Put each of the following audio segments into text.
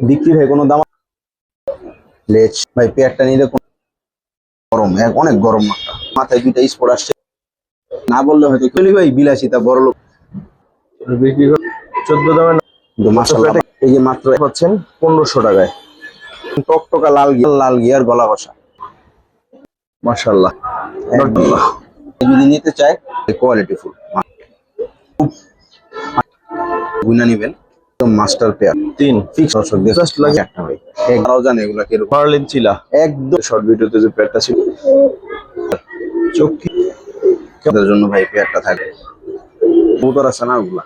বিক্রি ভাই কোনো দাম লেজ ভাই পেয়ারটা নিলে গরম অনেক গরম মাথায় দুইটা স্পট আসছে না বললে হয়তো চলি ভাই বিলাসিতা বড় লোক বিক্রি করে 14 দামে কিন্তু মাশাআল্লাহ এই যে মাত্র পাচ্ছেন 1500 টাকায় টকটকা লাল গিয়ার গলা কষা মাশাআল্লাহ। যদি নিতে চায় কোয়ালিটি ফুল গুনা নেবেন একদম মাস্টার পেয়ার 3 ফিক্স দর্শক জাস্ট লাগে একটা ভাই একবারও জানে এগুলা কি রকম মার্লিন চিলা একদম শর্ট ভিডিওতে যে পেয়ারটা ছিল চোখি এর জন্য ভাই পেয়ারটা থাকে মোটর আছে না ওগুলা।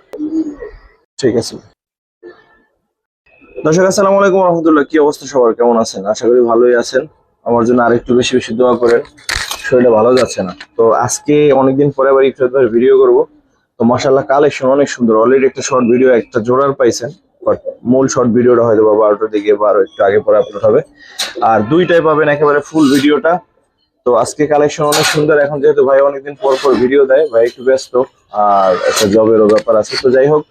ঠিক আছে দর্শক, আসসালামু আলাইকুম রাহমাতুল্লাহ। কি অবস্থা সবার, কেমন আছেন? আশা করি ভালোই আছেন। আমার জন্য আরেকটু বেশি বেশি দোয়া করেন, শরীরটা ভালো যাচ্ছে না। তো আজকে অনেকদিন পরে আবার ইফতার ভিডিও করব। তো মাশাআল্লাহ কালেকশন অনেক সুন্দর। অলরেডি একটা শর্ট ভিডিও একটা জোড়ার পাইছেন, বাট মূল শর্ট ভিডিওটা হয়তো 12টার দিকে বা একটু আগে পরে আপলোড হবে। আর দুইটাই পাবেন একেবারে ফুল ভিডিওটা। তো আজকে কালেকশন অনেক সুন্দর। এখন যেহেতু ভাই অনেকদিন পর পর ভিডিও দেয়, ভাই একটু ব্যস্ত আর একটা জবেরও ব্যাপার আছে। তো যাই হোক,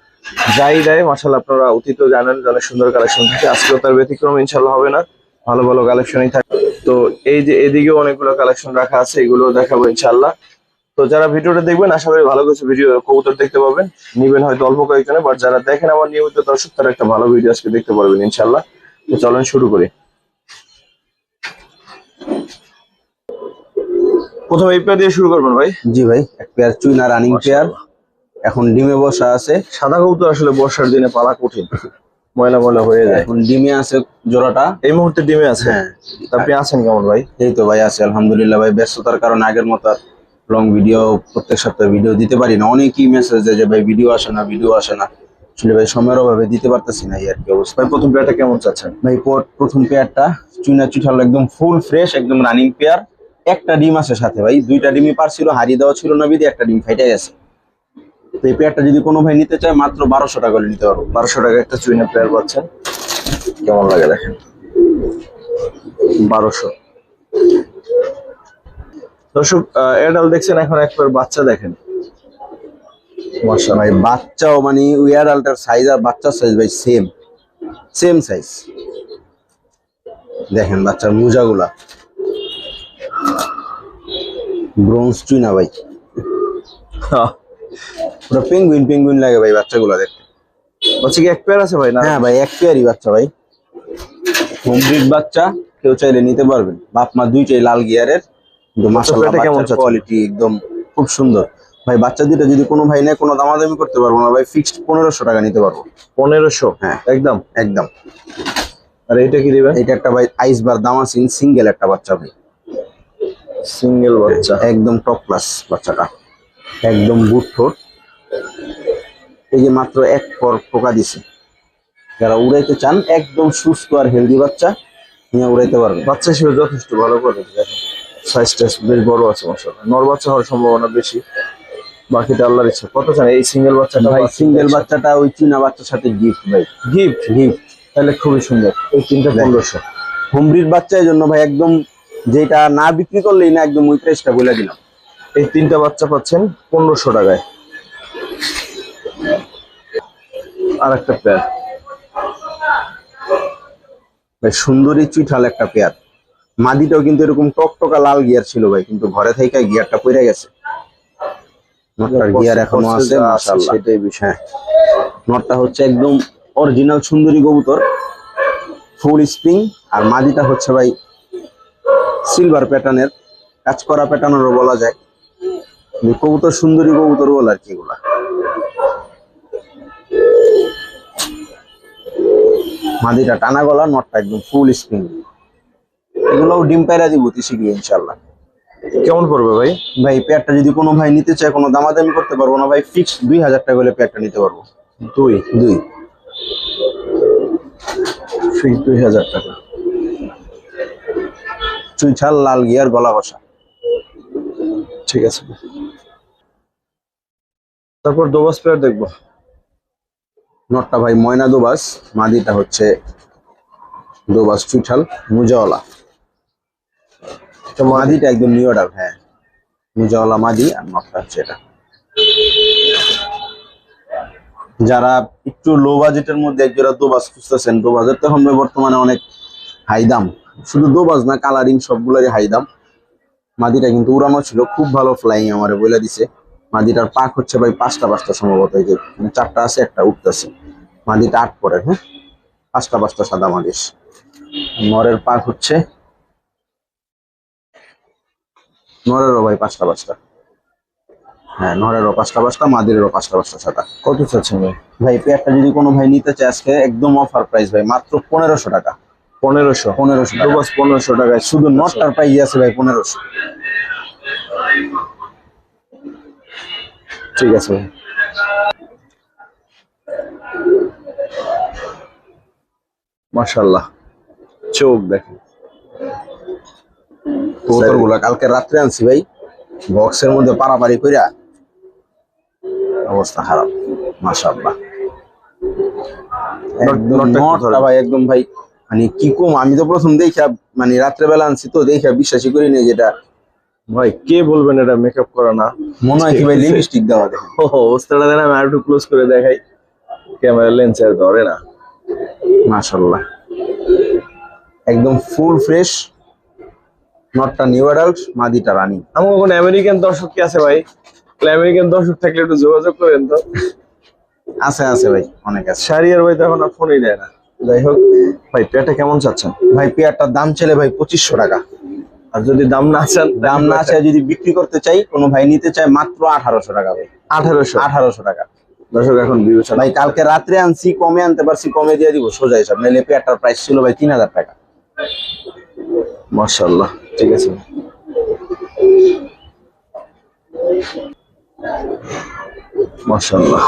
যাই দেয় মাশাআল্লাহ আপনারা অতীতেও জানেন যে অনেক সুন্দর কালেকশন থাকে। আজকেও তার ব্যতিক্রম ইনশাআল্লাহ হবে না, ভালো ভালো কালেকশনই থাকে। তো এই যে এদিকেও অনেকগুলো কালেকশন রাখা আছে, এগুলো দেখাবো ইনশাআল্লাহ। তো যারা ভিডিওটা দেখবেন আশা করি ভালো কিছু ভিডিও কবুতর দেখতে পাবেন। নিবেন হয়তো অল্প কয়েকজনে, বাট যারা দেখেন আমার নিয়মিত দর্শক তারা একটা ভালো ভিডিও আজকে দেখতে পারবেন ইনশাআল্লাহ। তো চলেন শুরু করি। প্রথমে এই পেয়ার দিয়ে শুরু করবেন ভাই। জি ভাই, এক পেয়ার চুইনা রানিং পেয়ার, এখন ডিমে বসা আছে। সাদা কবুতর আসলে বর্ষার দিনে পালা কঠিন, ময়লা ময়লা হয়ে যায়। এখন ডিমে আছে জোড়াটা, এই মুহূর্তে ডিমে আছে। হ্যাঁ। আপনি আছেন কেমন ভাই? এই তো ভাই আছে আলহামদুলিল্লাহ ভাই। ব্যস্ততার কারণে আগের মতো লং ভিডিও প্রত্যেক সপ্তাহে ভিডিও দিতে পারি না। অনেকই মেসেজ দেয় যে ভাই ভিডিও আসে না আসলে ভাই সময়ের অভাবে দিতে পারতেছি না, এই আর কি অবস্থা। ভাই প্রথম পেয়ারটা কেমন চাচ্ছেন? ভাই প্রথম পেয়ারটা চুইনা চুঠাল একদম ফুল ফ্রেশ, একদম রানিং পেয়ার। একটা ডিম আছে সাথে ভাই, দুইটা ডিমই পারছিল, হারিয়ে দেওয়া ছিল না বিধি একটা ডিম ফাইটে গেছে। তো এই পেয়ারটা যদি কোনো ভাই নিতে চায় মাত্র 1200 টাকা করে নিতে পারবো। 1200 টাকা একটা চুইনা পেয়ার পাচ্ছেন। কেমন লাগে দেখেন, 1200। দর্শক এডাল দেখছেন, এখন একবার বাচ্চা দেখেন মাশাআল্লাহ ভাই। বাচ্চাও মানে উইয়ার আল্টার সাইজ আর বাচ্চার সাইজ ভাই সেম সাইজ। দেখেন বাচ্চার মোজাগুলা ব্রোঞ্জ চুইনা ভাই, পুরো পেঙ্গুইন লাগে ভাই বাচ্চাগুলা দেখতে। বাচ্চা কি এক পেয়ার আছে ভাই? না হ্যাঁ ভাই, এক পেয়ারই বাচ্চা ভাই, হোম ব্রিড বাচ্চা। কেউ চাইলে নিতে পারবেন, বাপ মা দুইটাই লাল গিয়ারের। কিন্তু মাশাআল্লাহ কেমন কোয়ালিটি একদম খুব সুন্দর ভাই। বাচ্চা দুইটা যদি কোনো ভাই নেয় কোনো দামাদামি করতে পারবো না ভাই, ফিক্সড 1500 টাকা নিতে পারবো। 1500? হ্যাঁ একদম একদম। আর এটা কি দিবেন? এটা একটা ভাই আইসবার দামাসিন সিঙ্গেল একটা বাচ্চা ভাই, সিঙ্গেল বাচ্চা, একদম টপ ক্লাস বাচ্চাটা, একদম বুট ঠোঁট। এই যে মাত্র এক পর পোকা দিছে। যারা উড়াইতে চান একদম সুস্থ আর হেলদি বাচ্চা নিয়ে উড়াইতে পারবে। বাচ্চা হিসেবে যথেষ্ট ভালো করে দেখেন, সাইজটা বেশ বড় আছে মাশাআল্লাহ। নর বাচ্চা হওয়ার সম্ভাবনা বেশি, বাকিটা আল্লাহর ইচ্ছা। কত চান এই সিঙ্গেল বাচ্চাটা? ভাই সিঙ্গেল বাচ্চাটা ওই চীনা বাচ্চার সাথে গিফট ভাই, গিফট তাহলে খুবই সুন্দর। এই তিনটা 1500। হোমব্রিড বাচ্চার জন্য ভাই একদম, যেটা না বিক্রি করলেই না, একদম ওই প্রাইসটা বলে দিলাম। এই তিনটা বাচ্চা পাচ্ছেন 1500 টাকায়। আর একটা পেয়ার ভাই সুন্দরী চুইঠাল একটা পেয়ার। মাদিটাও কিন্তু এরকম টকটকা লাল গিয়ার ছিল ভাই, কিন্তু ঘরে থেকে গিয়ারটা পড়ে গেছে। নটটার গিয়ার এখনো আছে মাশাআল্লাহ, সেটাই বিষয়। নটটা হচ্ছে একদম অরিজিনাল সুন্দরী কবুতর, ফুল স্প্রিং। আর মাদিটা হচ্ছে ভাই সিলভার প্যাটার্নের, কাজ করা প্যাটার্নেরও বলা যায়। কবুতর সুন্দরী কবুতর বল আর কি এগুলা। মাদিটা টানা গলা, নটটা একদম ফুল স্প্রিং। এগুলোও ডিম পায়রা দিব শিখবি ইনশাল্লাহ। কেমন পড়বে ভাই? ভাই পেয়ারটা যদি কোনো ভাই নিতে চায় কোনো দামাদামি করতে পারবো না ভাই, ফিক্সড 2000 টাকা হলে পেয়ারটা নিতে পারবো। দুই ফিক্স 2000 টাকা। চুইঠাল লাল গিয়ার গলা বসা। ঠিক আছে, তারপর দোবাস পেয়ার দেখবো। নটটা ভাই ময়না দোবাস, মাদিটা হচ্ছে দোবাস চুইঠাল মুজাওয়ালা। মাদিটা একদম নিউ অর্ডার, হ্যাঁ মুজাওয়ালা মাদি। আর নটটা হচ্ছে এটা যারা একটু লো বাজেটের মধ্যে এক জোড়া দোবাজ খুঁজতেছেন, দোবাজের তো এখন বর্তমানে অনেক হাই দাম, শুধু দোবাজ না কালারিং সবগুলোরই হাই দাম। মাদিটা কিন্তু উড়ানো ছিল, খুব ভালো ফ্লাইং আমারে বলে দিছে। মাদিটার পাক হচ্ছে ভাই পাঁচটা পাঁচটা সম্ভবত, এই যে চারটা আছে একটা উঠতেছে। মাদিটা 8 পরে, হ্যাঁ পাঁচটা পাঁচটা সাদা মাদিস। নরের পাক হচ্ছে, নরেরও ভাই পাঁচটা পাঁচটা, হ্যাঁ নরেরও পাঁচটা পাঁচটা, মাদিরেরও পাঁচটা পাঁচটা সাদা। কত চাচ্ছেন ভাই? ভাই পেয়ারটা যদি কোনো ভাই নিতে চায় আজকে একদম অফার প্রাইস ভাই, মাত্র 1500 টাকা। 1500? 1500 টাকা, দুবাস 1500 টাকায়। শুধু নটটার প্রাইস আছে ভাই 1500। ঠিক আছে ভাই। মাশাআল্লাহ, চোখ দেখেন। কবুতর গুলা কালকে রাত্রে আনছি ভাই, বক্সের মধ্যে পারাপারি কইরা অবস্থা খারাপ। মাশাআল্লাহ, একদম নটটা ভাই একদম ভাই মানে কি কম, আমি তো প্রথম দেখা মানে রাত্রে বেলা আনছি তো দেখা বিশ্বাসই করি নাই যেটা। ভাই কে বলবেন এটা মেকআপ করা না? মনে হয় কি ভাই লিপস্টিক দেওয়া, দেখেন ও অবস্থাটা দেন, আমি আরেকটু ক্লোজ করে দেখাই, ক্যামেরা লেন্স আর ধরে না। মাশাআল্লাহ একদম ফুল ফ্রেশ। নটটা নিউ অ্যাডাল্ট, মাদিটা রানিং। আমার কোনো আমেরিকান দর্শক কি আছে ভাই? আমেরিকান দর্শক থাকলে একটু যোগাযোগ করেন তো। আছে আছে ভাই, অনেক আছে। শারিয়ার ভাই তো এখন আর ফোনই দেয় না। যাই হোক ভাই, পেয়ারটা কেমন চাচ্ছেন? ভাই পেয়ারটার দাম ছেলে ভাই 2500 টাকা। আর যদি দাম না চান, দাম না চাই যদি বিক্রি করতে চাই, কোনো ভাই নিতে চায় মাত্র 1800 টাকা ভাই। 1800 টাকা। দর্শক এখন বিবেচনা। ভাই কালকে রাত্রে আনছি, কমে আনতে পারছি, কমে দিয়ে দিব সোজা হিসাব, নাহলে পেয়ারটার প্রাইস ছিল ভাই 3000 টাকা। মাশাআল্লাহ, ঠিক আছে। মাশাআল্লাহ,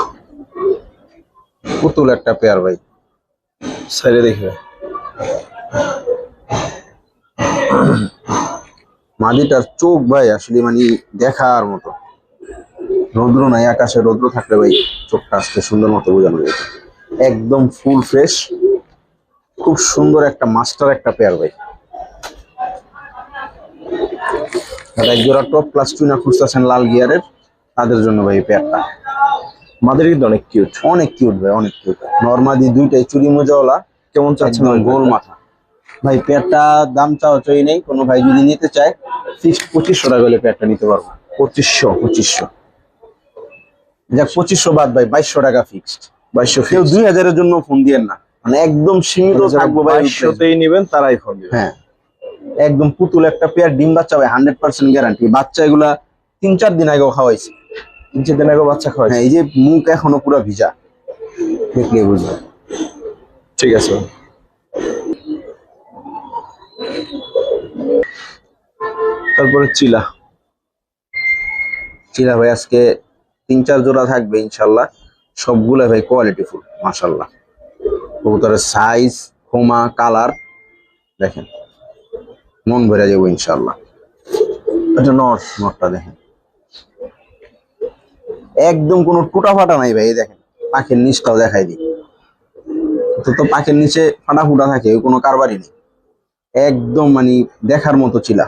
পুতুল একটা পেয়ার ভাই। সাইডে দেখবে। মাদিটার চোখ ভাই আসলে মানে দেখার মতো, রৌদ্র নাই, আকাশে রৌদ্র থাকলে ভাই চোখটা আসতে সুন্দর মতো বোঝানো যেত। একদম ফুল ফ্রেশ, খুব সুন্দর একটা মাস্টার একটা পেয়ার ভাই। এক জোড়া টপ ক্লাস টুইনা খুঁজতেছেন লাল গিয়ারের, তাদের জন্য ভাই এই পেয়ারটা। মাদের কিন্তু অনেক কিউট। অনেক কিউট ভাই, অনেক কিউট। নরমাদি দুইটাই চুরি মোজাওয়ালা। কেমন চাচ্ছেন? গোল মাথা ভাই। পেয়ারটা দাম চাওয়া চাই নেই, কোনো ভাই যদি নিতে চায় ফিক্সড 2500 টাকা হলে পেয়ারটা নিতে পারবো। 2500 যাক, 2500 বাদ ভাই, 2200 টাকা ফিক্সড। 2200? কেউ 2000 এর জন্য ফোন দিয়েন না, মানে একদম সীমিত থাকবো ভাই। 2200তেই নেবেন তারাই ফোন দিবেন। হ্যাঁ একদম পুতুল একটা পেয়ার, ডিম বাচ্চা ভাই 100% গ্যারান্টি। বাচ্চা এগুলা 3-4 দিন আগেও খাওয়াইছে। 3-4 দিন আগে বাচ্চা খাওয়াই? হ্যাঁ, এই যে মুখ এখনো পুরো ভিজা, দেখলে বুঝবে। ঠিক আছে। তারপরে চিলা। চিলা ভাই আজকে 3-4 জোড়া থাকবে ইনশাল্লাহ, সবগুলা ভাই কোয়ালিটি ফুল মাশাল্লাহ। কবুতরের সাইজ, খোমা, কালার দেখেন, মন ভরে যাবো ইনশাল্লাহ। এটা নটটা দেখেন, একদম কোনো টুটা ফাটা নাই ভাই। এই দেখেন পাখির নিচটাও দেখাই দিই, তো পাখির নিচে ফাটা ফুটা থাকে, ওই কোনো কারবারই নেই। একদম মানে দেখার মতো চিলা,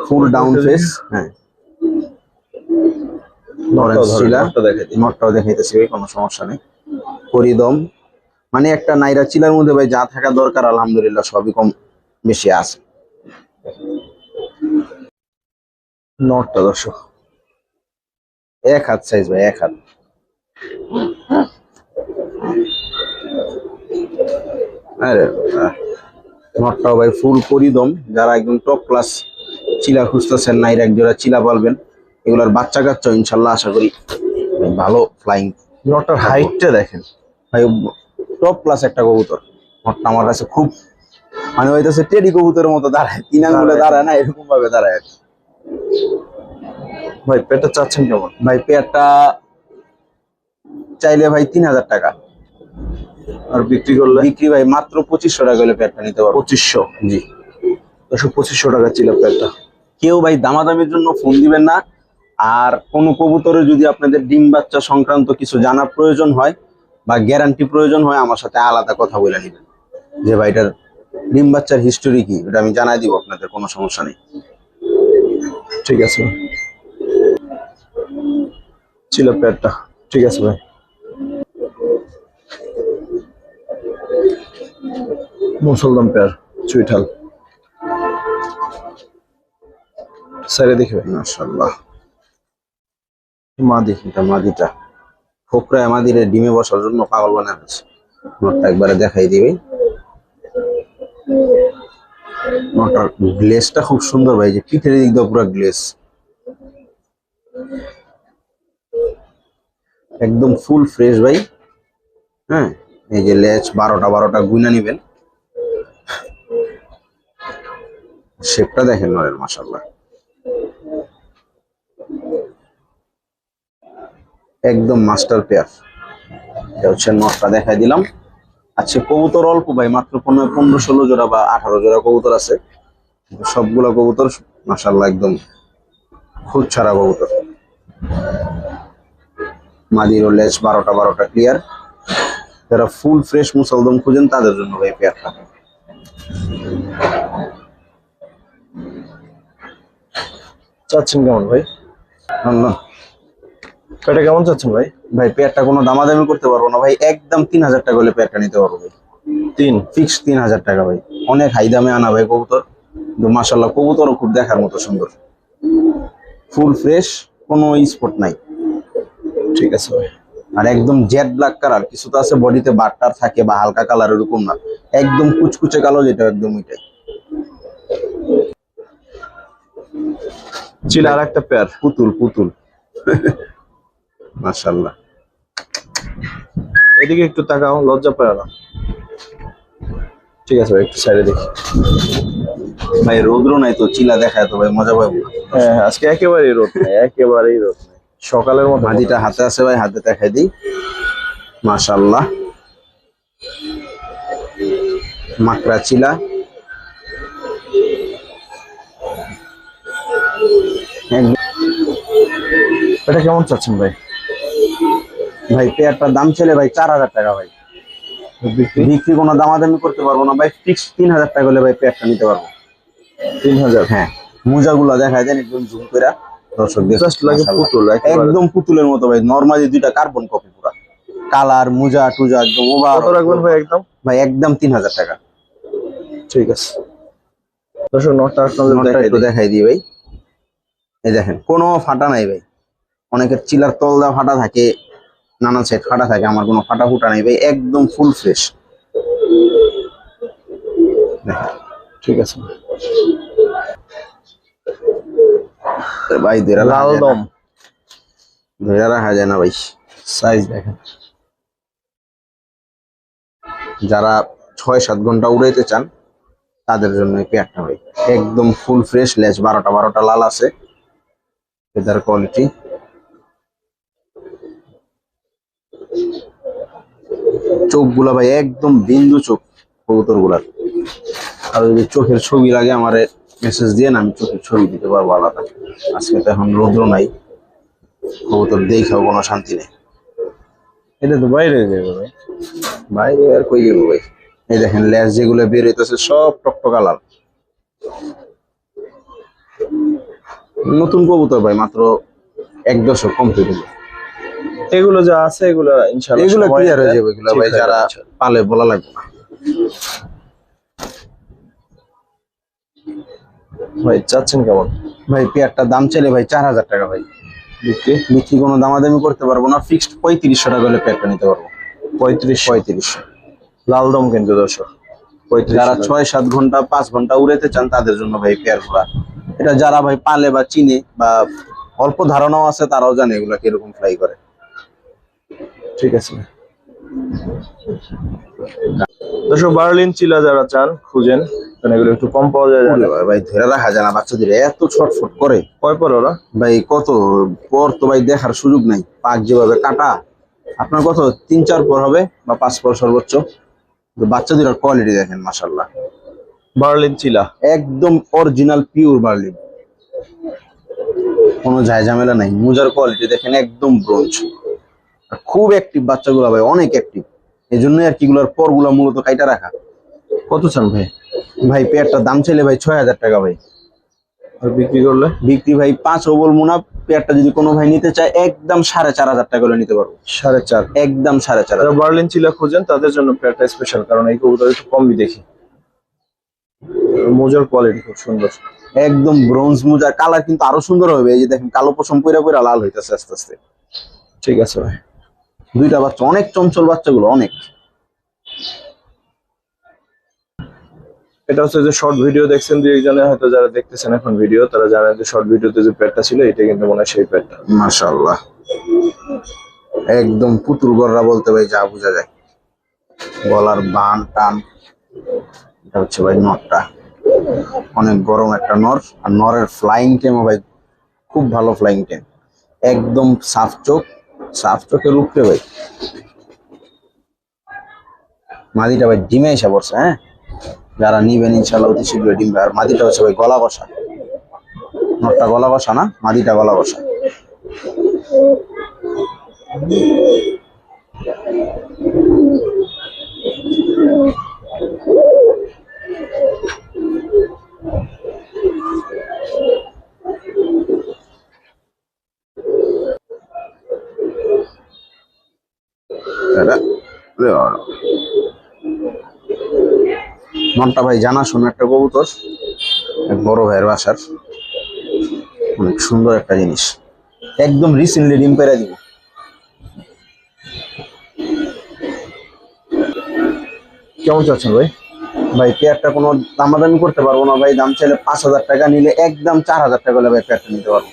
ফুল ডাউন ফেস। হ্যাঁ নটটাও দেখাইতেছি ভাই, কোনো সমস্যা নেই। পরিদম মানে একটা নাইরা চিলার মধ্যে ভাই যা থাকা দরকার আলহামদুলিল্লাহ সবই কম বেশি আছে। নটটা দর্শক 1 হাত সাইজ ভাই, 1 হাত। আরে নটটাও ভাই ফুল পরিদম। যারা একদম টপ ক্লাস চিলা খুঁজতেছেন, নাইরা এক জোড়া চিলা পালবেন, এগুলার বাচ্চা কাচ্চা ইনশাল্লাহ আশা করি ভালো ফ্লাইং। নটটার হাইটটা দেখেন ভাই, টপ ক্লাস একটা কবুতর। নটটা আমার কাছে খুব মানে হইতেছে টেডি কবুতরের মতো দাঁড়ায়, 3 আঙ্গুলে দাঁড়ায় না, এরকম ভাবে দাঁড়ায়। ভাই পেয়ারটা চাচ্ছেন কেমন? ভাই পেয়ারটা চাইলে ভাই 3000 টাকা, আর বিক্রি করলে? বিক্রি ভাই মাত্র 2500 টাকা হলে পেয়ারটা নিতে পারবো। 2500? জি দর্শক 2500 টাকা ছিল পেয়ারটা। কেউ ভাই দামাদামির জন্য ফোন দিবেন না। আর কোন কবুতরে যদি আপনাদের ডিম বাচ্চা সংক্রান্ত কিছু জানার প্রয়োজন হয় বা গ্যারান্টি প্রয়োজন হয়, আমার সাথে আলাদা কথা বলে নেবেন যে ভাই এটার ডিম বাচ্চার হিস্টোরি কি, এটা আমি জানাই দিব আপনাদের, কোনো সমস্যা নেই। ঠিক আছে, ছিল পেয়ারটা ঠিক আছে ভাই। মুসলমান পেয়ার চুইঠাল সাইডে দেখি ভাই। মাশাআল্লাহ, মাদি এটা মাদিটা ফোকরায় মাদিরে ডিমে বসার জন্য পাগল বানায় আছে। নটটা একবারে দেখাই দিবে। নটার গ্লেসটা খুব সুন্দর ভাই, যে পিঠের দিক দিয়ে পুরো গ্লেস, একদম ফুল ফ্রেশ ভাই। হ্যাঁ, এই যে লেজ 12টা গুইনা নিবেন। শেপটা দেখেন নরের, মাশাআল্লাহ একদম মাস্টার পেয়ার। এটা হচ্ছে নটটা দেখাই দিলাম। আচ্ছা, কবুতর অল্প ভাই, মাত্র 15-16 জোড়া বা 18 জোড়া কবুতর আছে। কিন্তু সবগুলা কবুতর মাশাআল্লাহ একদম খুদ ছাড়া কবুতর। মাদির ও লেজ 12টা ক্লিয়ার। যারা ফুল ফ্রেশ মুসলদম খুঁজেন তাদের জন্য ভাই পেয়ারটা। চাচ্ছেন কেমন ভাই? এটা কেমন চাচ্ছেন ভাই? ভাই পেয়ারটা কোনো দামাদামি করতে পারবো না ভাই, একদম 3000 টাকা হলে পেয়ারটা নিতে পারবো ভাই। 3 ফিক্স 3000 টাকা ভাই। অনেক হাই দামে আনা ভাই কবুতর, কিন্তু মাশাআল্লাহ কবুতরও খুব দেখার মতো সুন্দর, ফুল ফ্রেশ, কোনো স্পট নাই। ঠিক আছে ভাই। আর একদম জেড ব্ল্যাক কালার, কিছু তো আছে বডিতে বাটটার থাকে বা হালকা কালার, এরকম না, একদম কুচকুচে কালো, যেটা একদম ওইটাই। চিলা আর একটা পেয়ার পুতুল মাশাআল্লাহ। এদিকে একটু তাকাও, লজ্জা পায় না। ঠিক আছে ভাই, একটু সাইডে দেখি। ভাই রৌদ্র নাই তো, চিলা দেখায় তো ভাই মজা পাবো না। হ্যাঁ আজকে একেবারেই রোদ নেই, একেবারেই রোদ নেই, সকালের মতো। মাদিটা হাতে আছে ভাই, হাতে দেখাই দিই। মাশাআল্লাহ, মাকড়া চিলা, এটা কেমন চাচ্ছেন ভাই? ভাই পেয়ারটার দাম ছেলে ভাই 4000 টাকা ভাই। বিক্রি কোনো দামাদামি করতে পারবো না ভাই, ফিক্স 3000 টাকা হলে ভাই পেয়ারটা নিতে পারবো। 3000? হ্যাঁ, মোজাগুলা দেখায় দেন একদম জুম করে দর্শক জাস্ট লাগে পুতুল, একদম পুতুলের মতো ভাই। নরমালি দুইটা কার্বন কপি, পুরা কালার, মোজা টুজা একদম ওভার। কত রাখবেন ভাই? একদম ভাই একদম 3000 টাকা। ঠিক আছে দর্শক, নটটা একটু দেখাই দিই ভাই। এই দেখেন কোনো ফাটা নাই ভাই। অনেকের চিলার তলদা ফাটা থাকে, নানা সাইড ফাটা থাকে, আমার কোনো ফাটা ফুটা নাই ভাই, একদম ফুল ফ্রেশ। ঠিক আছে ভাই লাল দম ধরে রাখা যায় না ভাই, সাইজ দেখেন। যারা 6-7 ঘন্টা উড়াইতে চান তাদের জন্য এই পেয়ারটা ভাই, একদম ফুল ফ্রেশ। লেজ 12টা লাল আছে, ফেদার কোয়ালিটি। চোখগুলা ভাই একদম বিন্দু চোখ কবুতর গুলার। আর যদি চোখের ছবি লাগে আমারে মেসেজ দিয়ে, আমি চোখের ছবি দিতে পারবো আলাদা। আজকে তো এখন রৌদ্র নাই, কবুতর দেখাও কোনো শান্তি নেই। এটা তো বাইরে যাবে ভাই। বাইরে আর কই যাবো ভাই। এই দেখেন লেজ যেগুলো বের হইতেছে সব টকটকা লাল। নতুন কবুতর ভাই, মাত্র 1 দশক কমপ্লিট হলো। এগুলো যা আছে এগুলো ইনশাআল্লাহ এগুলো ক্লিয়ার হয়ে যাবে, এগুলো ভাই যারা পালে বলা লাগবে না। ভাই চাচ্ছেন কেমন? ভাই পেয়ারটার দাম চাইলে ভাই 4000 টাকা ভাই। বিক্রি কোনো দামাদামি করতে পারবো না, ফিক্সড 3500 টাকা হলে পেয়ারটা নিতে পারবো। 3500। লাল দম কিন্তু দর্শক 35। যারা 6-7 ঘন্টা 5 ঘন্টা উড়াইতে চান তাদের জন্য ভাই পেয়ার গুলা। এটা যারা ভাই পালে বা চিনে বা অল্প ধারণাও আছে, তারাও জানে এগুলা কিরকম ফ্লাই করে। ঠিক আছে দর্শক, বার্লিন চিলা যারা চান খুঁজেন, কারণ এগুলো একটু কম পাওয়া যায়। ওরে ভাই ধরে রাখা যায় না, বাচ্চাদের এত ছটফট করে। কয় পর ওরা ভাই কত পর তো ভাই দেখার সুযোগ নাই, পাক যেভাবে কাটা। আপনার কত 3-4 পর হবে বা 5 পর সর্বোচ্চ। বাচ্চাদের কোয়ালিটি দেখেন মাশাআল্লাহ, বার্লিন চিলা একদম অরিজিনাল পিওর বার্লিন, কোনো ঝামেলা নাই। মোজার কোয়ালিটি দেখেন একদম ব্রোঞ্জ। খুব অ্যাক্টিভ বাচ্চাগুলো ভাই, অনেক অ্যাক্টিভ। এই জন্যই আর কি গুলার পরগুলা মূলত কাইটা রাখা। কত চান ভাই? ভাই পেয়ারটার দাম চাইলে ভাই 6000 টাকা ভাই। আর বিক্রি করলে? বিক্রি ভাই 5 ওবল মুনা। পেয়ারটা যদি কোনো ভাই নিতে চায় একদম 4,500 টাকা করে নিতে পারবো। 4.5। একদম 4,500। যারা বার্লিন চিলা খোঁজেন তাদের জন্য পেয়ারটা স্পেশাল, কারণ এই কবুতর একটু কমই দেখি। মোজার কোয়ালিটি খুব সুন্দর, একদম ব্রোঞ্জ মুজা। কালার কিন্তু আরো সুন্দর হবে, এই যে দেখেন কালো পশম পয়রা পয়রা লাল হইতেছে আস্তে আস্তে। ঠিক আছে ভাই। দুইটা বাচ্চা অনেক চঞ্চল, বাচ্চাগুলো অনেক। এটা হচ্ছে যে শর্ট ভিডিও দেখছেন দুই একজনে, হয়তো যারা দেখতেছেন এখন ভিডিও তারা জানেন যে শর্ট ভিডিওতে যে পেয়ারটা ছিল এটা কিন্তু মনে হয় সেই পেয়ারটা। মাশাআল্লাহ, একদম পুতুল গররা বলতে ভাই যা বোঝা যায়। গলার বান টান, এটা হচ্ছে ভাই নরটা। অনেক গরম একটা নর। আর নরের ফ্লাইং টেমও ভাই খুব ভালো ফ্লাইং টেম। একদম সাফ চোখ, সাফ চোখের উপরে ভাই। মাদিটা ভাই ডিমে এসে পড়ছে। হ্যাঁ, যারা নিবেন ইনশাল্লাহ অতি শীঘ্র ডিম। আর মাদিটা হচ্ছে ভাই গলা কষা। নরটা গলা কষা না, মাদিটা গলা কষা। মনটা ভাই জানা শোনা একটা কবুতর, এক বড় ভাইয়ের বাসার। অনেক সুন্দর একটা জিনিস, একদম রিসেন্টলি ডিম পেড়ে দিব। কেমন চাচ্ছেন ভাই? ভাই পেয়ারটা কোনো দামাদামি করতে পারবো না ভাই। দাম চাইলে 5,000 টাকা, নিলে একদম 4,000 টাকা হলে ভাই পেয়ারটা নিতে পারবো।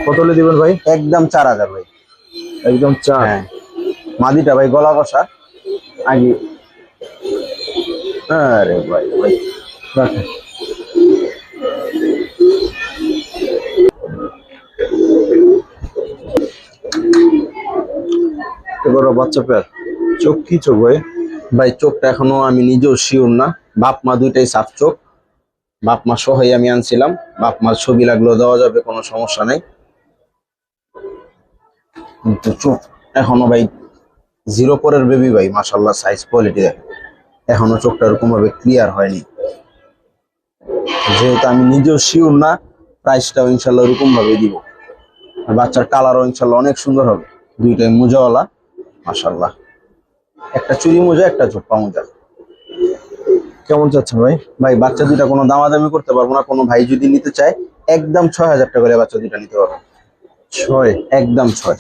কত হলে দিবেন ভাই? একদম 4,000 ভাই। একদম 4। হ্যাঁ, মাদিটা ভাই গলা কষা আগে। আরে ভাই ভাই রাখেন। এবার বাচ্চা পেয়ার। চোখ কি চোখ ভাই? ভাই চোখটা এখনো আমি নিজেও শিওর না। বাপ মা দুইটাই সাফ চোখ। বাপ মা সহই আমি আনছিলাম। বাপ মার ছবি লাগলেও দেওয়া যাবে, কোনো সমস্যা নেই। কিন্তু চোখ এখনো ভাই 0 পরের বেবি ভাই। মাশাআল্লাহ, সাইজ কোয়ালিটি দেখেন। এখনো চোখটা এরকম ভাবে ক্লিয়ার হয়নি। যেহেতু আমি নিজেও শিওর না, প্রাইসটাও ইনশাল্লাহ ওরকম ভাবে দিব। আর বাচ্চার কালারও ইনশাল্লাহ অনেক সুন্দর হবে। দুইটাই মোজাওয়ালা মাশাআল্লাহ। একটা চুরি মোজা, একটা ঝোপ্পা মোজা। কেমন চাচ্ছেন ভাই? ভাই বাচ্চা দুইটা কোনো দামাদামি করতে পারবো না। কোনো ভাই যদি নিতে চায় একদম 6,000 টাকা করে বাচ্চা দুইটা নিতে পারবো। 6? একদম 6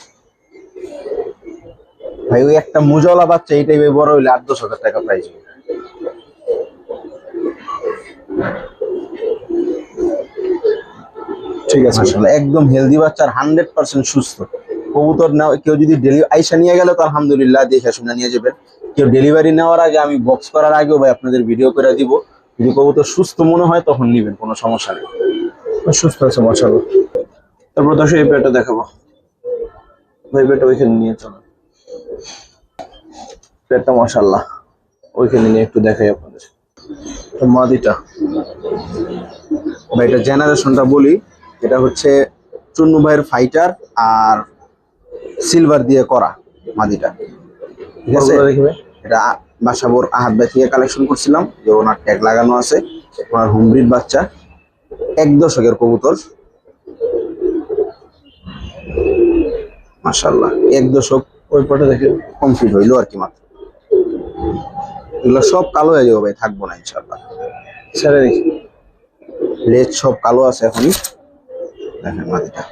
ভাই। ওই একটা মোজাওয়ালা বাচ্চা এইটাই ভাই বড় হইলে 8-10 হাজার টাকা প্রাইস। ঠিক আছে মাশাআল্লাহ, একদম হেলদি বাচ্চা, আর 100% সুস্থ কবুতর। না কেউ যদি আইসা নিয়ে গেলে তো আলহামদুলিল্লাহ, দেখে শুনে নিয়ে যাবেন। কেউ ডেলিভারি নেওয়ার আগে, আমি বক্স করার আগেও ভাই আপনাদের ভিডিও করে দিব। যদি কবুতর সুস্থ মনে হয় তখন নিবেন, কোনো সমস্যা নেই। সুস্থ আছে মাশাআল্লাহ। তারপর দর্শক এই পেয়ারটা দেখাবো ভাই। পেয়ারটা ওইখানে নিয়ে চলো। পেয়ারটা মাশাআল্লাহ ওইখানে নিয়ে একটু দেখাই আপনাদের। তো মাদিটা ভাই, এটা জেনারেশনটা বলি। এটা হচ্ছে চুন্নু ভাইয়ের ফাইটার আর সিলভার দিয়ে করা মাদিটা। ঠিক আছে, দেখি ভাই। এটা বাসাবোর আহাত ভাই থেকে কালেকশন করছিলাম, যে ওনার ট্যাগ লাগানো আছে। ওনার হোমব্রিড বাচ্চা, 1 দশকের কবুতর। মাশাআল্লাহ, 1 দশক ওই পাটা দেখে কমপ্লিট হইলো আর কি মাত্র। এগুলো সব কালো হয়ে যাবে ভাই, থাকবো না ইনশাআল্লাহ। ছেড়ে দেখি। লেজ সব কালো আছে এখনই। দেখেন মাদিটা।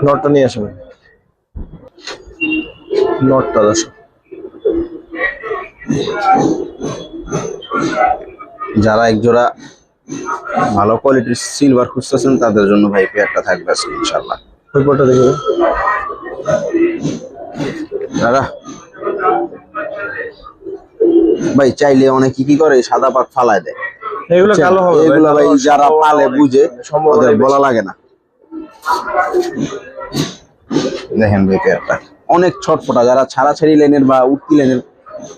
নটটা নিয়ে আসবেন। নটটা দর্শক। যারা একজোড়া ভালো কোয়ালিটির সিলভার খুঁজতেছেন তাদের জন্য ভাই পেয়ারটা থাকবে আজকে ইনশাআল্লাহ। ওই পাটা দেখি দাদা ভাই, চাইলে অনেকে কি করে সাদা পাক ফালায় দেয়। এগুলো কালো হবে। এগুলো ভাই যারা পালে বুঝে, ওদের বলা লাগে না। দেখেন ভাই পেয়ারটা অনেক ছটফটা। যারা ছাড়াছাড়ি লাইনের বা উঠতি লাইনের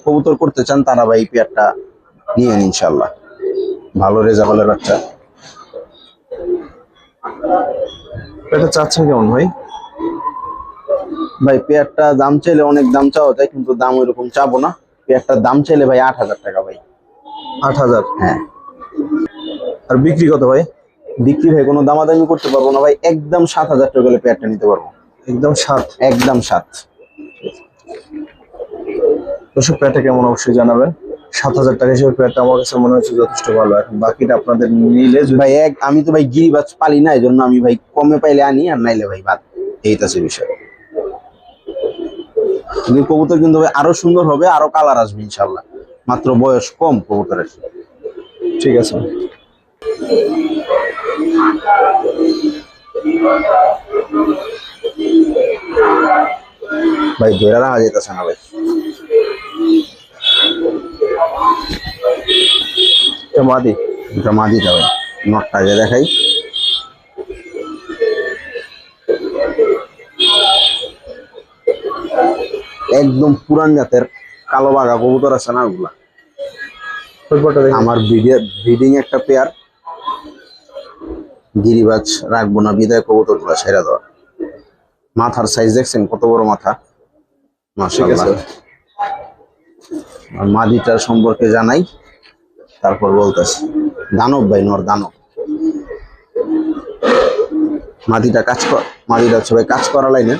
কবুতর করতে চান তারা ভাই পেয়ারটা নিয়ে নিন ইনশাআল্লাহ। ভালো রেজাল্টের বাচ্চা। এটা চাচ্ছেন কেমন ভাই? ভাই পেয়ারটা দাম চাইলে অনেক দাম চাওয়া যায়, কিন্তু দাম ওইরকম চাবো না। পেয়ারটার দাম চাইলে ভাই 8,000 টাকা ভাই। 8,000। হ্যাঁ। আর বিক্রি কত ভাই? বিক্রি ভাই কোনো দামাদামি করতে পারবো না ভাই, একদম 7,000 টাকা হলে পেয়ারটা নিতে পারবো। একদম 7। একদম 7। দর্শক পেয়ারটা কেমন অবশ্যই জানাবেন। 7,000 টাকা হিসেবে পেয়ারটা আমার কাছে মনে হচ্ছে যথেষ্ট ভালো। এখন বাকিটা আপনাদের নিলে ভাই আমি তো ভাই গিরিবাজ পালি না, এই জন্য আমি ভাই কমে পাইলে আনি, আর নাইলে ভাই বাদ। এইটাছে বিষয়। কিন্তু কবুতর কিন্তু ভাই আরো সুন্দর হবে, আরো কালার আসবে ইনশাল্লাহ। মাত্র বয়স কম কবুতরের। ঠিক আছে। ভাই ধরে রাখা যেতেছে না ভাই। মাদি। এটা মাদিটা ভাই, নটটা আগে দেখাই। একদম পুরান জাতের কালো বাঘা কবুতর আছে না ওগুলা। আমার ব্রিডিং একটা পেয়ার, গিরিবাজ রাখবো না বিদায় কবুতর গুলা ছেড়ে দেওয়া। মাথার সাইজ দেখছেন কত বড় মাথা, মাশাআল্লাহ। আর মাদিটার সম্পর্কে জানাই, তারপর বলতেছি। দানব ভাই, নর দানব। মাদিটা হচ্ছে ভাই কাজ করা লাইনে।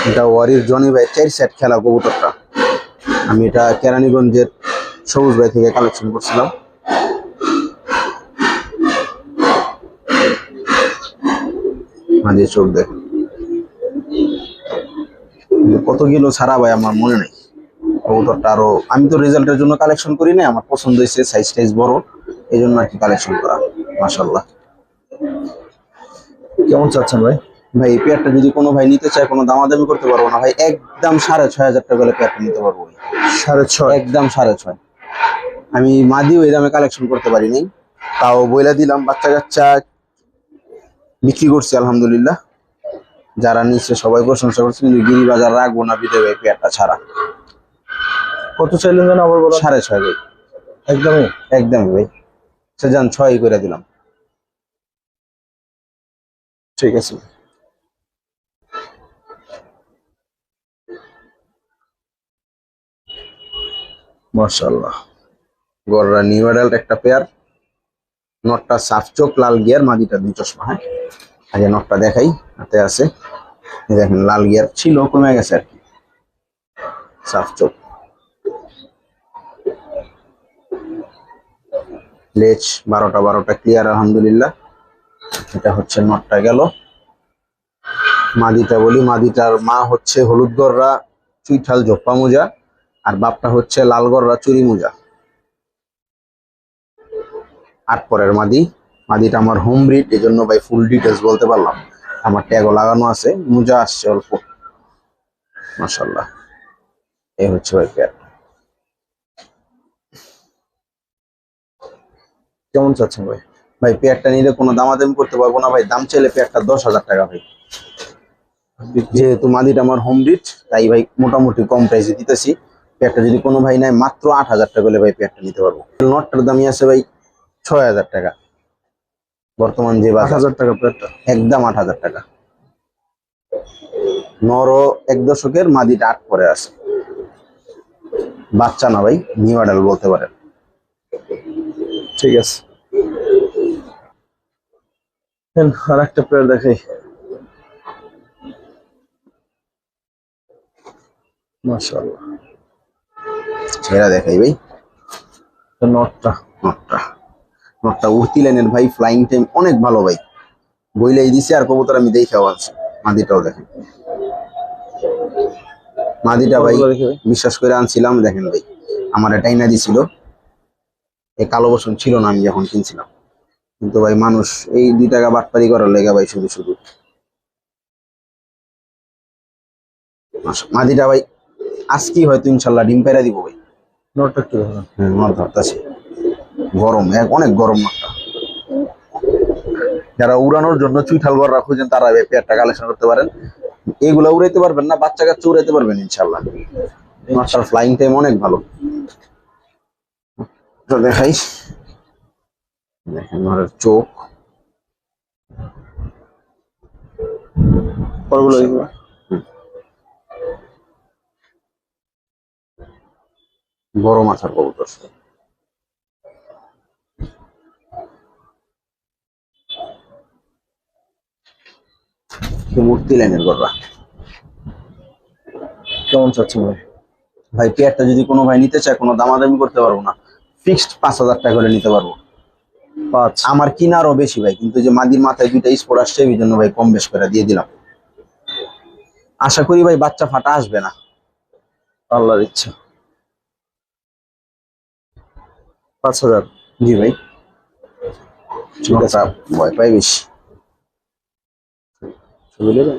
এটা ওয়ারির জনি ভাই 4 সেট খেলা কবুতরটা। আমি এটা কেরানীগঞ্জের সবুজ ভাই থেকে কালেকশন করছিলাম। মাঝে চোখ দেখ কত কিলো ছাড়া ভাই আমার মনে নাই। কবুতরটা আরো, আমি তো রেজাল্টের জন্য কালেকশন করি না, আমার পছন্দ হয়েছে, সাইজ টাইজ বড়, এই জন্য আর কি কালেকশন করা। মাশাআল্লাহ। কেমন চাচ্ছেন ভাই? ভাই এই পেয়ারটা যদি কোনো ভাই নিতে চায়, কোনো দামাদামি করতে পারবো না ভাই, একদম 6,500 টাকা হলে পেয়ারটা নিতে পারবো। 6.5? একদম 6.5। আমি মাদিও এই দামে কালেকশন করতে পারিনি, তাও বইলা দিলাম। বাচ্চা কাচ্চা বিক্রি করছি আলহামদুলিল্লাহ, যারা নিচ্ছে সবাই প্রশংসা করছে। কিন্তু গিরিবাজার রাখবো না বিদে ভাই পেয়ারটা ছাড়া। কত চাইলেন যেন আবার বলো? 6.5 ভাই। একদমই? একদমই ভাই, সে যান 6 করে দিলাম। ঠিক আছে। মাশাআল্লাহ। গররা নিউ অ্যাডাল্ট একটা পেয়ার। নটটা সাফ চোখ, লাল গিয়ার, মাদিটা 2 চশমা। হ্যাঁ, আগে নটটা দেখাই, হাতে আছে। এই দেখেন লাল গিয়ার ছিল, কমে গেছে আর কি। সাফ চোখ, লেজ 12টা ক্লিয়ার আলহামদুলিল্লাহ। এটা হচ্ছে নটটা গেল। মাদিটা বলি, মাদিটার মা হচ্ছে হলুদ গররা চুইঠাল জোপ্পা মোজা, আর বাপটা হচ্ছে লাল গররা চুরি মোজা। 8 পরের মাদি। মাদিটা আমার হোম ব্রিড, এই জন্য ভাই ফুল ডিটেলস বলতে পারলাম। আমার ট্যাগও লাগানো আছে, মোজা আসছে অল্প। মাশাআল্লাহ। এই হচ্ছে ভাই পেয়ার। কেমন চাচ্ছেন ভাই? ভাই পেয়ারটা নিলে কোনো দামাদামি করতে পারবো না ভাই, দাম চাইলে পেয়ারটা 10,000 টাকা ভাই। যেহেতু মাদিটা আমার হোম ব্রিড, তাই ভাই মোটামুটি কম প্রাইসে দিতেছি। পেয়ারটা যদি কোনো ভাই নেয় মাত্র 8,000 টাকা হলে ভাই পেয়ারটা নিতে পারবো। নটটার দামই আছে ভাই 6,000 টাকা বর্তমান যে বাজার। 8,000 টাকা পেয়ারটা? একদম 8,000 টাকা। নরও 1 দশকের, মাদিটা 8 পরে আছে। বাচ্চা না ভাই, নিউ অ্যাডাল বলতে পারেন। ঠিক আছে। আর একটা পেয়ার দেখাই। মাশাআল্লাহ। ছেড়া দেখাই ভাই। নটটা। নটটা নটটা উর্তি লাইনের ভাই, ফ্লাইং টাইম অনেক ভালো ভাই। বইলাই দিছে, আর কবুতর আমি দেখেও আনছি। মাদিটাও দেখেন, মাদিটা ভাই বিশ্বাস করে আনছিলাম। দেখেন ভাই, আমার এটাই না দিছিল, এই কালো বসন ছিল না আমি যখন কিনছিলাম। কিন্তু ভাই মানুষ এই 2 টাকা বাটপারি করার লেগে ভাই শুধু শুধু। মাদিটা ভাই আজকেই হয়তো ইনশাল্লাহ ডিম পেড়া দিব ভাই। নটটা একটু দেখুন। নট ধরতেছি, গরম, অনেক গরম নটটা। যারা উড়ানোর জন্য চুইঠাল গররা খুঁজেন, তারা এই পেয়ারটা কালেকশন করতে পারেন। এগুলা উড়াইতে পারবেন না, বাচ্চা কাচ্চা উড়াইতে পারবেন ইনশাল্লাহ। নটটার ফ্লাইং টাইম অনেক ভালো। তো দেখাই, দেখেন নরের চোখ। পরগুলো দেখবো। বড় মাথার কবুতর। মূর্তি লাইনের গররা কেমন চাচ্ছেন ভাই? ভাই পেয়ারটা যদি কোনো ভাই নিতে চায় কোনো দামাদামি করতে পারবো না, ফিক্সড 5,000 টাকা করে নিতে পারবো। 5? আমার কিনারও বেশি ভাই, কিন্তু যে মাদির মাথায় দুইটা স্পট আসছে এই জন্য ভাই কম বেশ করে দিয়ে দিলাম। আশা করি ভাই বাচ্চা ফাটা আসবে না, আল্লাহর ইচ্ছা। 5,000? জি ভাই। ঠিক আছে। ভয় পাই বেশি। ছবি নেবেন?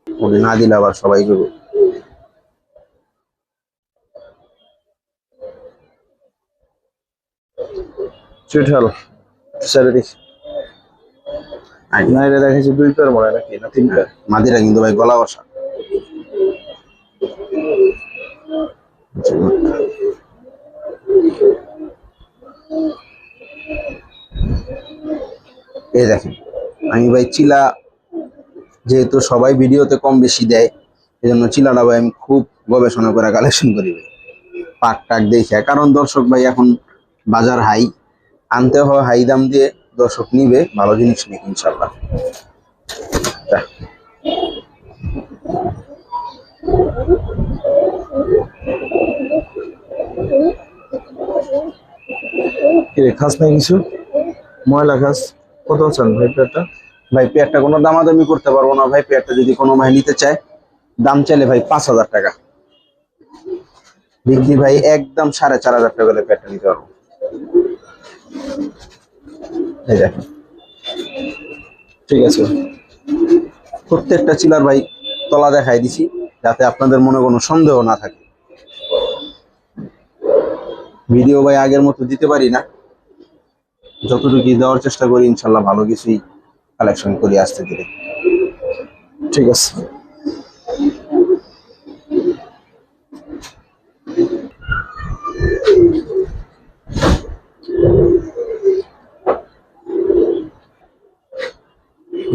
ওদের না দিলে আবার সবাই করবে। চুইঠাল ছেড়ে দিস। না এটা দেখাচ্ছি 2 পেয়ার মনে হয় নাকি, না 3 পেয়ার? মাদিরা কিন্তু ভাই গলা বসা। এই দেখেন আমি ভাই চিলা, যেহেতু সবাই ভিডিওতে কম বেশি দেয় এই জন্য চিলাটা ভাই আমি খুব গবেষণা করে কালেকশন করি ভাই, পাক টাক দেখে। কারণ দর্শক ভাই এখন বাজার হাই, আনতে হয় হাই দাম দিয়ে, দর্শক নিবে ভালো জিনিস নিক ইনশাল্লাহ। খাস নাই কিছু? ময়লা খাস? কত চান ভাই পেয়ারটা? ভাই পেয়ারটা কোনো দামাদামি করতে পারবো না ভাই, পেয়ারটা যদি কোনো ভাই নিতে চায় দাম চাইলে ভাই 5,000 টাকা, বিক্রি ভাই একদম 4,500 টাকা করে পেয়ারটা নিতে পারবো। এই দেখেন ঠিক আছে। প্রত্যেকটা চিলার ভাই তলা দেখাই দিছি যাতে আপনাদের মনে কোনো সন্দেহ না থাকে। ভিডিও ভাই আগের মতো দিতে পারি না, যতটুকু দেওয়ার চেষ্টা করি ইনশাল্লাহ ভালো কিছুই কালেকশন করি আসতে ধীরে। ঠিক আছে।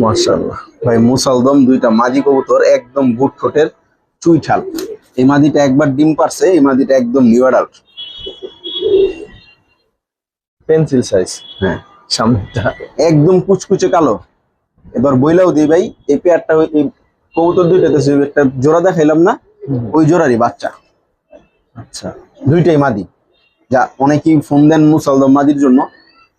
মাশাআল্লাহ ভাই মুসালদম দুইটা মাদি কবুতর, একদম বুট ঠোঁটের চুইঠাল। এই মাদিটা একবার ডিম পারছে, এই মাদিটা একদম নিউ অ্যাডাল্ট। Pencil size. হ্যাঁ সামনেটা একদম কুচকুচে কালো। এবার বইলাও দিই ভাই এই পেয়ারটা এই কবুতর দুইটাতে একটা জোড়া দেখাইলাম না, ওই জোড়ারই বাচ্চা। আচ্ছা, দুইটাই মাদি। যা অনেকেই ফোন দেন মুসালদম মাদির জন্য,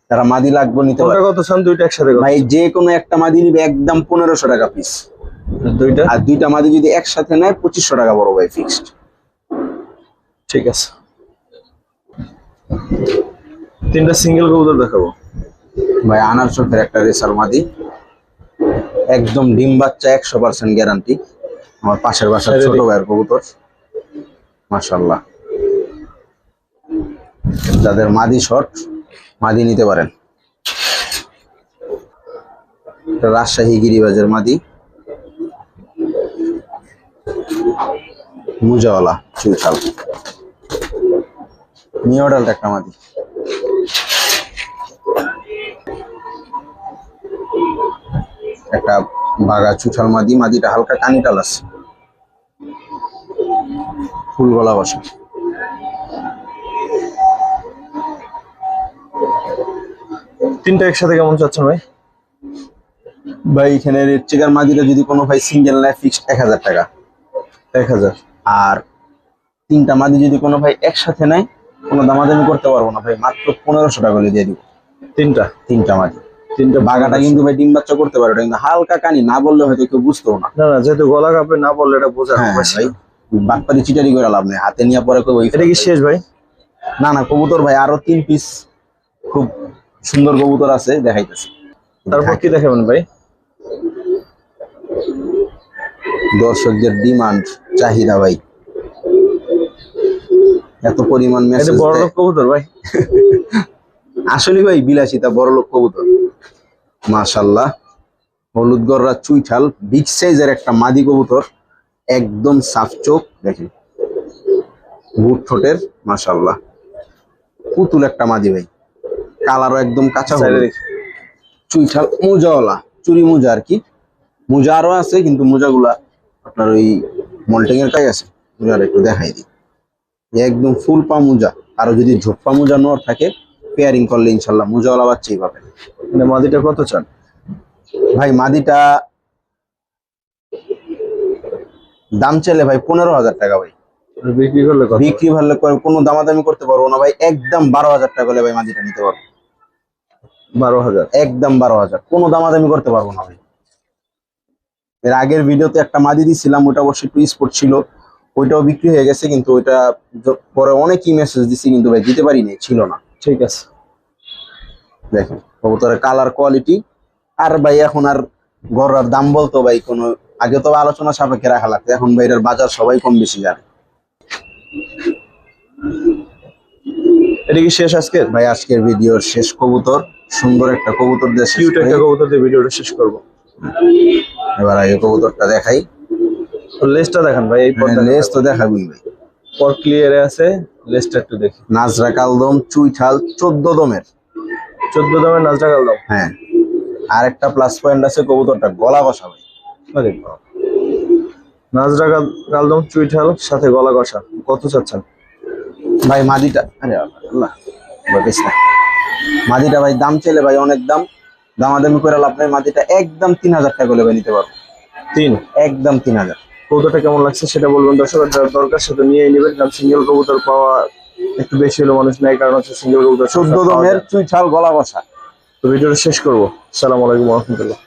যারা মাদি লাগবে নিতে পারে। কত চান দুইটা একসাথে? ভাই যে কোনো একটা মাদি নিবে একদম 1500 টাকা পিস। দুইটা? আর দুইটা মাদি যদি একসাথে নেয় 2500 টাকা বড় ভাই ফিক্সড। ঠিক আছে। 3টা সিঙ্গেল কবুতর দেখাবো ভাই আনার চোখের একটা রেসার মাদি, একদম ডিম বাচ্চা 100% গ্যারান্টি। আমার পাশের বাসার ছোট ভাইয়ের কবুতর, মাশাআল্লাহ। যাদের মাদি শর্ট মাদি নিতে পারেন। এটা রাজশাহী গিরিবাজের মাদি, মুজাওয়ালা চুইঠাল, নিউ অ্যাডাল্ট একটা মাদি। একটা বাগা চুঠাল মাদি, মাদিটা হালকা কানিটাল আছে, ফুল গলা বসা। তিনটা একসাথে কেমন চাচ্ছেন ভাই? ভাই এখানে রেড চেকার মাদিটা যদি কোনো ভাই সিঙ্গেল নেয় ফিক্সড 1000 টাকা। 1000? আর তিনটা মাদি যদি কোনো ভাই একসাথে নেয় কোনো দামাদামি করতে পারবো না ভাই, মাত্র 1500 টাকা করে দিয়ে দিব। তিনটা মাদি। তিনটা বাগাটা কিন্তু ভাই ডিম বাচ্চা করতে পারে, ওটা কিন্তু হালকা কানি, না বললে হয়তো কেউ বুঝতেও না। না না, যেহেতু গলা কাপে না বললে এটা বোঝা হ্যাঁ ভাই, বাটপারি চিটারি করে লাভ নেই, হাতে নিয়ে পরে ওই। এটা কি শেষ ভাই? না না, কবুতর ভাই আরো 3 পিস খুব সুন্দর কবুতর আছে, দেখাইতেছি। তারপর কি দেখাবেন ভাই? দর্শকদের ডিমান্ড চাহিদা ভাই, এত পরিমাণ এটা মেসেজ বড় লোক কবুতর ভাই। আসলে ভাই বিলাসিতা বড় লোক কবুতর। মাশাআল্লাহ, হলুদ গররা চুইঠাল, বিগ সাইজের একটা মাদি কবুতর, একদম সাফ চোখ দেখেন, বুট ঠোঁটের, মাশাআল্লাহ পুতুল একটা মাদি ভাই, কালারও একদম কাঁচা হলুদ। চুইঠাল মোজাওয়ালা, চুরি মোজা আর কি, মোজা আরো আছে কিন্তু মোজাগুলা আপনার ওই মল্টিং এর কাজ আছে, মুজার একটু দেখাই দিই। একদম ফুল পা মুজা, আরো যদি ঝোপ্পা মুজা নর থাকে পেয়ারিং করলে ইনশাল্লাহ মুজাওয়ালা বাচ্চাই পাবেন। মানে মাদিটা কত চান? ভাই মাদিটা দাম চাইলে ভাই 15,000 টাকা ভাই। বিক্রি করলে কত? বিক্রি ভালো করে কোনো দামাদামি করতে পারবো না ভাই, একদম 12,000 টাকা হলে ভাই মাদিটা নিতে পারবো। 12,000? একদম 12,000, কোনো দামাদামি করতে পারবো না ভাই। এর আগের ভিডিওতে একটা মাদি দিছিলাম, ওটা অবশ্যই একটু স্পোর্ট ছিল, ওইটাও বিক্রি হয়ে গেছে, কিন্তু ওইটা পরে অনেকই মেসেজ দিছি কিন্তু ভাই দিতে পারিনি, ছিল না। ঠিক আছে, দেখেন কবুতরের কালার কোয়ালিটি। আর ভাই এখন আর গড়ার দাম বলতো ভাই কোনো, আগে তো আলোচনা সাপেক্ষে রাখা লাগতো, এখন ভাই এর বাজার সবাই কম বেশি জানে। এটা কি শেষ আজকে? ভাই আজকের ভিডিওর শেষ কবুতর, সুন্দর একটা কবুতর দিয়ে শেষ কিউট করি। একটা কবুতর দিয়ে ভিডিওটা শেষ করব। এবার আগে কবুতরটা দেখাই। তো লেজটা দেখেন ভাই, এই পর্দা লেজ তো দেখাবই ভাই। পর ক্লিয়ারে আছে, লেজটা একটু দেখি। নাজরা কালদম চুইঠাল 14 দমের। 14 দামের নাজরা কালদম। হ্যাঁ, আর একটা প্লাস পয়েন্ট আছে, কবুতরটা গলা কষা ভাই। আরে বাবা। নাজরা কালদম চুইঠাল সাথে গলা কষা, কত চাচ্ছেন? ভাই মাদিটা, আরে আল্লাহ বলিস না। মাদিটা ভাই দাম চাইলে ভাই অনেক দাম, দামাদামি করে লাভ নাই। মাদিটা একদম 3,000 টাকা হলে ভাই নিতে পারবো। 3? একদম 3,000। কবুতরটা কেমন লাগছে সেটা বলবেন দর্শক, যার দরকার সেটা নিয়ে নেবেন, কারণ সিঙ্গেল কবুতর পাওয়া একটু বেশি হলো মানুষ নেয়, কারণ হচ্ছে সিঙ্গেল কবুতর 14 দমের চুইঠাল গলা কষা। তো ভিডিওটা শেষ করবো। আসসালামু আলাইকুম ওয়া রাহমাতুল্লাহ।